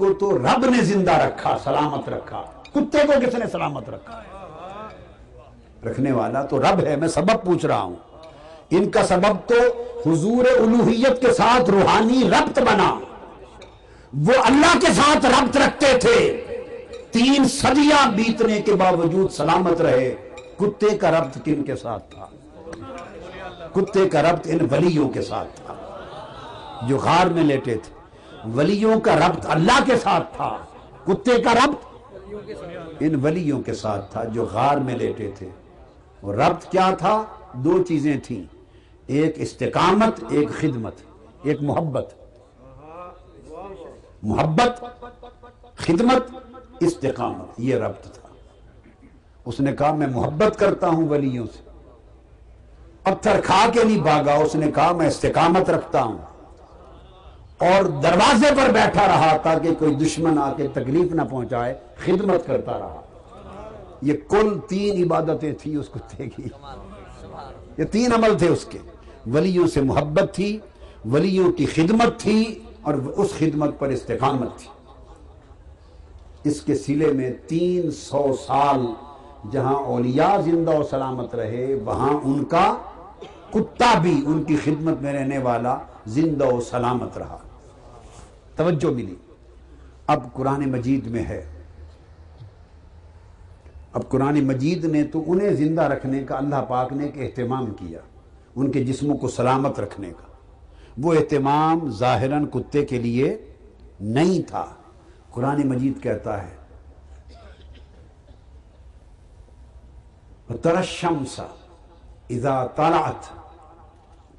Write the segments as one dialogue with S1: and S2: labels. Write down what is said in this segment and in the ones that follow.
S1: کو تو رب نے زندہ رکھا، سلامت رکھا، کتے کو کس نے سلامت رکھا؟ رکھنے والا تو رب ہے۔ میں سبب پوچھ رہا ہوں، ان کا سبب تو حضور الوہیت کے ساتھ روحانی ربط بنا، وہ اللہ کے ساتھ ربط رکھتے تھے، 3 صدیاں بیتنے کے باوجود سلامت رہے۔ کتے کا ربط کن کے ساتھ تھا؟ کتے کا ربط ان ولیوں کے ساتھ تھا جو غار میں لیٹے تھے۔ ولیوں کا ربط اللہ کے ساتھ تھا، کتے کا ربط ان ولیوں کے ساتھ تھا جو غار میں لیٹے تھے۔ اور ربط کیا تھا؟ 2 چیزیں تھیں، ایک استقامت، ایک خدمت، ایک محبت۔ محبت، خدمت، استقامت، یہ ربط تھا۔ اس نے کہا میں محبت کرتا ہوں ولیوں سے، پتھر کھا کے نہیں بھاگا، اس نے کہا میں استقامت رکھتا ہوں، اور دروازے پر بیٹھا رہا تاکہ کوئی دشمن آ کے تکلیف نہ پہنچائے، خدمت کرتا رہا۔ یہ کل 3 عبادتیں تھیں اس کتے کی، یہ 3 عمل تھے اس کے۔ ولیوں سے محبت تھی، ولیوں کی خدمت تھی، اور اس خدمت پر استقامت تھی۔ اس کے سلے میں 300 سال جہاں اولیاء زندہ و سلامت رہے، وہاں ان کا کتا بھی ان کی خدمت میں رہنے والا زندہ و سلامت رہا۔ توجہ ملی۔ اب قرآن مجید میں ہے، اب قرآن مجید نے تو انہیں زندہ رکھنے کا اللہ پاک نے ایک اہتمام کیا، ان کے جسموں کو سلامت رکھنے کا۔ وہ اہتمام ظاہراً کتے کے لیے نہیں تھا۔ قرآن مجید کہتا ہے وَتَرَى الشَّمْسَ إِذَا طَلَعَتْ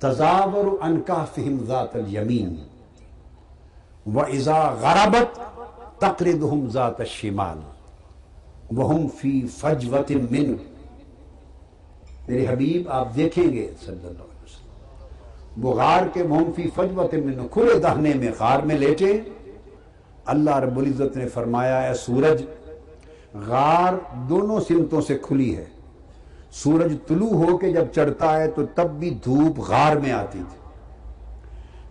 S1: تَزَاوَرُ عَنْ كَهْفِهِمْ ذَاتَ الْيَمِينِ وَإِذَا غَرَبَتْ تَقْرِضُهُمْ ذَاتَ الشِّمَالِ وَهُمْ فِي فَجْوَةٍ مِّنْهُ۔ میرے حبیب آپ دیکھیں گے صلی اللہ علیہ وسلم، وہ غار کے وَهُمْ فِي فَجْوَةٍ مِّنْهُ، کھلے دہنے میں غار میں لیٹے۔ اللہ رب العزت نے فرمایا اے سورج، غار دونوں سمتوں سے کھلی ہے، سورج طلوع ہو کے جب چڑھتا ہے تو تب بھی دھوپ غار میں آتی تھی،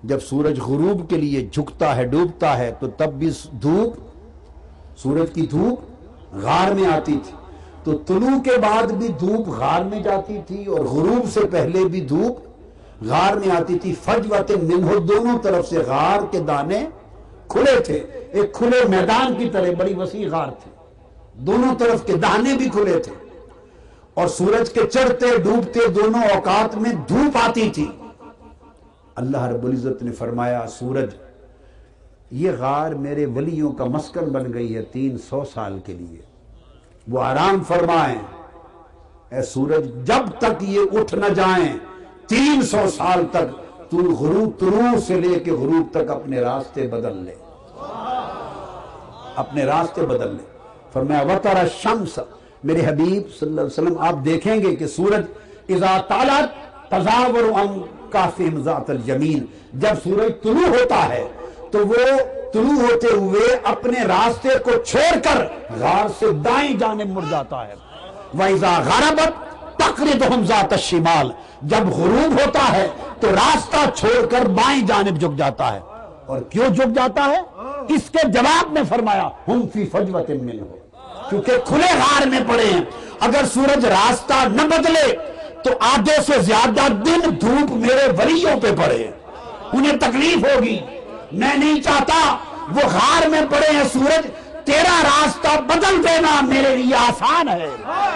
S1: جب سورج غروب کے لیے جھکتا ہے ڈوبتا ہے تو تب بھی دھوپ، سورج کی دھوپ غار میں آتی تھی۔ تو طلوع کے بعد بھی دھوپ غار میں جاتی تھی اور غروب سے پہلے بھی دھوپ غار میں آتی تھی۔ فجوۃ منہ، دونوں طرف سے غار کے دانے کھلے تھے، ایک کھلے میدان کی طرح بڑی وسیع غار تھی، دونوں طرف کے دانے بھی کھلے تھے، اور سورج کے چڑھتے ڈوبتے دونوں اوقات میں دھوپ آتی تھی۔ اللہ رب العزت نے فرمایا سورج، یہ غار میرے ولیوں کا مسکن بن گئی ہے 300 سال کے لیے، وہ آرام فرمائیں۔ اے سورج، جب تک یہ اٹھ نہ جائیں 300 سال تک تو غروب طلوع سے لے کے غروب تک اپنے راستے بدل لے، اپنے راستے بدل لے۔ فرمایا وَتَرَى الشَّمْسَ، میرے حبیب صلی اللہ علیہ وسلم آپ دیکھیں گے کہ سورج اذا طالت تزاور عن کافہم ذات الیمین، جب سورج طلوع ہوتا ہے تو وہ طلوع ہوتے ہوئے اپنے راستے کو چھوڑ کر غار سے دائیں جانب مڑ جاتا ہے۔ وَإِذَا غَرَبَتْ تَقْرِضُهُمْ ذَاتَ الشِّمَالِ، جب غروب ہوتا ہے تو راستہ چھوڑ کر بائیں جانب جھک جاتا ہے۔ اور کیوں جھک جاتا ہے؟ اس کے جواب میں فرمایا ہم فی فجوۃ منہ، کیونکہ کھلے غار میں پڑے ہیں۔ اگر سورج راستہ نہ بدلے تو آدھے سے زیادہ دن دھوپ میرے ولیوں پہ پڑے، انہیں تکلیف ہوگی۔ میں نہیں چاہتا، وہ غار میں پڑے ہیں سورج، تیرا راستہ بدل دینا میرے لیے آسان ہے،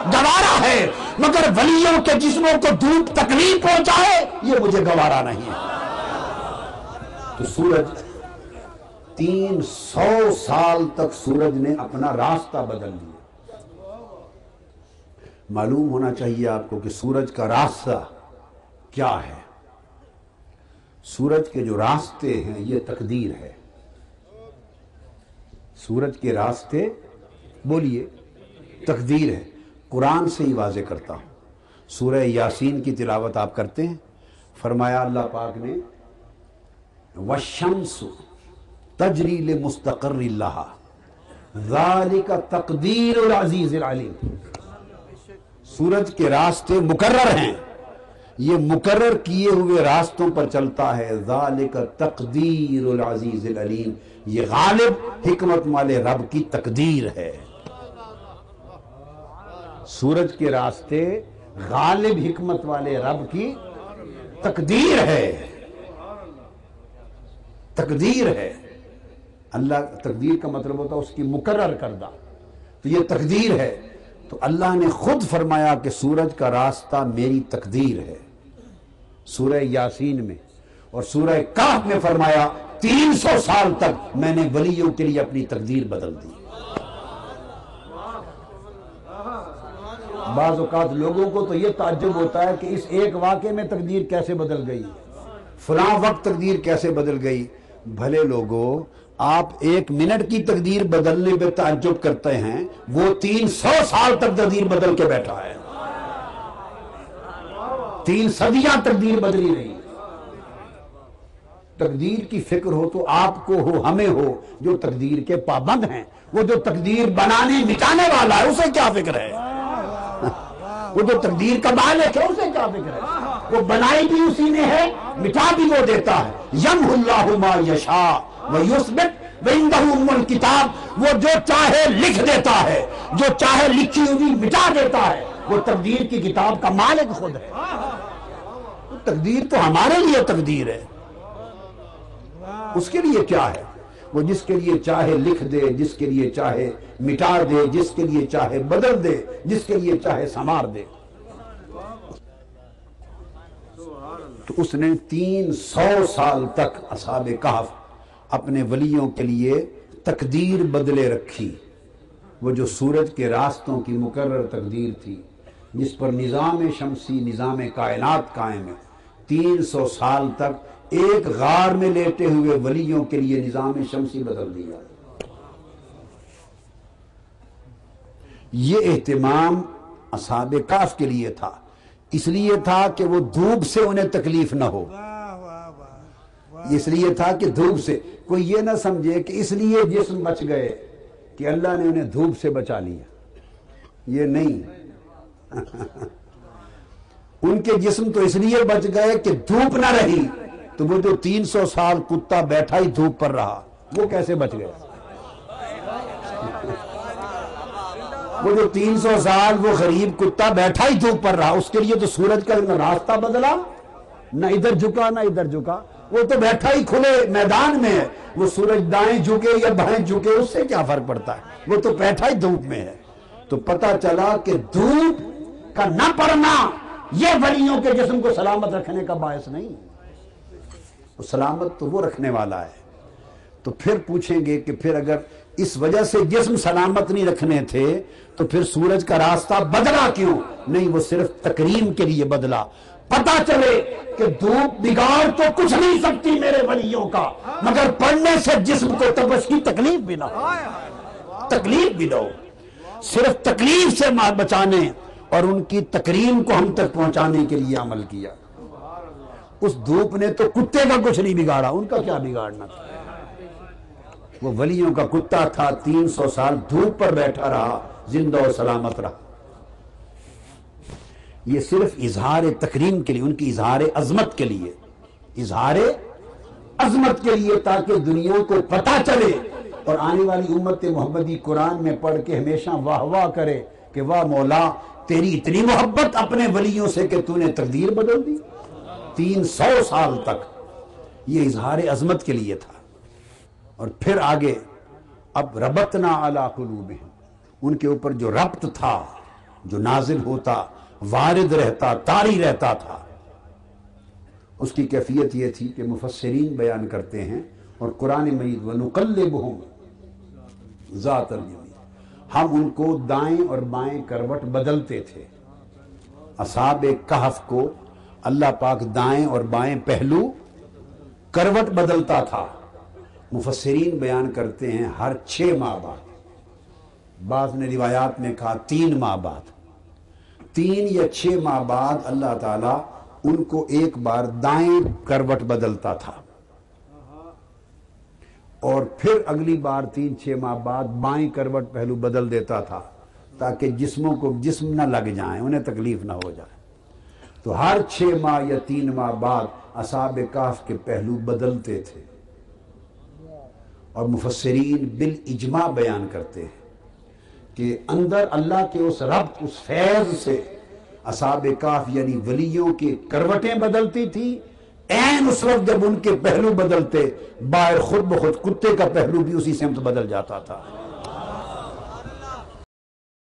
S1: گوارا ہے، مگر ولیوں کے جسموں کو دھوپ تکلیف پہنچائے یہ مجھے گوارا نہیں ہے۔ تو سورج 300 سال تک سورج نے اپنا راستہ بدل لیا۔ معلوم ہونا چاہیے آپ کو کہ سورج کا راستہ کیا ہے۔ سورج کے جو راستے ہیں یہ تقدیر ہے۔ سورج کے راستے بولیے تقدیر ہے۔ قرآن سے ہی واضح کرتا ہوں، سورہ یاسین کی تلاوت آپ کرتے ہیں، فرمایا اللہ پاک نے وَالشَّمْسُ تَجْرِي لِمُسْتَقَرٍّ لَهَا ذَلِكَ تَقْدِيرُ الْعَزِيزِ الْعَلِيمِ۔ سورج کے راستے مقرر ہیں، یہ مقرر کیے ہوئے راستوں پر چلتا ہے۔ ذَلِكَ تَقْدِيرُ الْعَزِيزِ الْعَلِيمِ، یہ غالب حکمت والے رب کی تقدیر ہے. سورج کے راستے غالب حکمت والے رب کی تقدیر ہے. تقدیر ہے. اللہ تقدیر کا مطلب ہوتا ہے اس کی مقرر کردہ، تو یہ تقدیر ہے. تو اللہ نے خود فرمایا کہ سورج کا راستہ میری تقدیر ہے سورہ یاسین میں، اور سورہ کہف میں فرمایا 300 سال تک میں نے ولیوں کے لیے اپنی تقدیر بدل دی. بعض اوقات لوگوں کو تو یہ تعجب ہوتا ہے کہ اس ایک واقعے میں تقدیر کیسے بدل گئی، فلاں وقت تقدیر کیسے بدل گئی. بھلے لوگوں، آپ 1 منٹ کی تقدیر بدلنے پہ تعجب کرتے ہیں، وہ 300 سال تک تقدیر بدل کے بیٹھا ہے. 3 صدیاں تقدیر بدلی رہی. تقدیر کی فکر ہو تو آپ کو ہو، ہمیں ہو، جو تقدیر کے پابند ہیں. وہ جو تقدیر بنانے مٹانے والا ہے اسے کیا فکر ہے؟ وہ جو تقدیر کا مالک ہے اسے کیا فکر ہے؟ وہ بنائی بھی اسی نے ہے، مٹا بھی وہ دیتا ہے. یمحو اللہ ما یشاء ویثبت وعندہ ام الکتاب. وہ جو چاہے لکھ دیتا ہے، جو چاہے لکھی ہوئی مٹا دیتا ہے. وہ تقدیر کی کتاب کا مالک خود ہے. تقدیر تو ہمارے لیے تقدیر ہے، اس کے لیے کیا ہے؟ وہ جس کے لیے چاہے لکھ دے، جس کے لیے چاہے مٹا دے، جس کے لیے چاہے بدل دے، جس کے لیے چاہے سنوار دے. تو اس نے 300 سال تک اصحاب کہف اپنے ولیوں کے لیے تقدیر بدلے رکھی. وہ جو سورج کے راستوں کی مقرر تقدیر تھی، جس پر نظام شمسی، نظام کائنات قائم ہے، 300 سال تک ایک غار میں لیٹے ہوئے ولیوں کے لیے نظام شمسی بدل دیا. یہ اہتمام اصحاب کہف کے لیے تھا، اس لیے تھا کہ وہ دھوپ سے انہیں تکلیف نہ ہو. اس لیے تھا کہ دھوپ سے کوئی یہ نہ سمجھے کہ اس لیے جسم بچ گئے کہ اللہ نے انہیں دھوپ سے بچا لیا. یہ نہیں. ان کے جسم تو اس لیے بچ گئے کہ دھوپ نہ رہی. تو وہ جو 300 سال کتا بیٹھا ہی دھوپ پر رہا، وہ کیسے بچ گئے؟ وہ جو 300 سال وہ غریب کتا بیٹھا ہی دھوپ پر رہا، اس کے لیے تو سورج کا نہ راستہ بدلا، نہ ادھر جھکا نہ ادھر جھکا. وہ تو بیٹھا ہی کھلے میدان میں ہے. وہ سورج دائیں جھکے یا بائیں جھکے اس سے کیا فرق پڑتا ہے؟ وہ تو بیٹھا ہی دھوپ میں ہے. تو پتہ چلا کہ دھوپ کا نہ پڑنا یہ ولیوں کے جسم کو سلامت رکھنے کا باعث نہیں. سلامت تو وہ رکھنے والا ہے. تو پھر پوچھیں گے کہ پھر اگر اس وجہ سے جسم سلامت نہیں رکھنے تھے تو پھر سورج کا راستہ بدلا کیوں؟ نہیں، وہ صرف تکریم کے لیے بدلا. پتا چلے کہ دھوپ بگاڑ تو کچھ نہیں سکتی میرے ولیوں کا، مگر پڑھنے سے جسم کو تپش کی تکلیف بھی نہ ہو. تکلیف بھی نہ ہو. صرف تکلیف سے بچانے اور ان کی تکریم کو ہم تک پہنچانے کے لیے عمل کیا. اس دھوپ نے تو کتے کا کچھ نہیں بگاڑا، ان کا کیا بگاڑنا تھا؟ وہ ولیوں کا کتا تھا، 300 سال دھوپ پر بیٹھا رہا، زندہ و سلامت رہا. یہ صرف اظہار تکریم کے لیے، ان کی اظہار عظمت کے لیے، اظہار عظمت کے لیے، تاکہ دنیا کو پتہ چلے اور آنے والی امت محمدی قرآن میں پڑھ کے ہمیشہ واہ واہ کرے کہ واہ مولا، تیری اتنی محبت اپنے ولیوں سے کہ تو نے تقدیر بدل دی. 300 سال تک یہ اظہار عظمت کے لیے تھا. اور پھر آگے اب ربطنا علی قلوبہم، ان کے اوپر جو ربط تھا، جو نازل ہوتا، وارد رہتا، طاری رہتا تھا، اس کی کیفیت یہ تھی کہ مفسرین بیان کرتے ہیں اور قرآن مجید وَنُقَلِّبُهُمْ ذات الیمین، ہم ان کو دائیں اور بائیں کروٹ بدلتے تھے. اصحاب کہف کو اللہ پاک دائیں اور بائیں پہلو کروٹ بدلتا تھا. مفسرین بیان کرتے ہیں ہر 6 ماہ بعد، بعض نے روایات میں کہا 3 ماہ بعد، 3 یا 6 ماہ بعد اللہ تعالیٰ ان کو ایک بار دائیں کروٹ بدلتا تھا، اور پھر اگلی بار 3-6 ماہ بعد بائیں کروٹ پہلو بدل دیتا تھا، تاکہ جسموں کو جسم نہ لگ جائیں، انہیں تکلیف نہ ہو جائے. تو ہر 6 ماہ یا 3 ماہ بعد اصحاب کہف کے پہلو بدلتے تھے. اور مفسرین بالاجماع بیان کرتے ہیں کہ اندر اللہ کے اس ربط، اس فیض سے اصحاب کہف یعنی ولیوں کی کروٹیں بدلتی تھی، عین اس وقت جب ان کے پہلو بدلتے، باہر خود بخود کتے کا پہلو بھی اسی سمت بدل جاتا تھا۔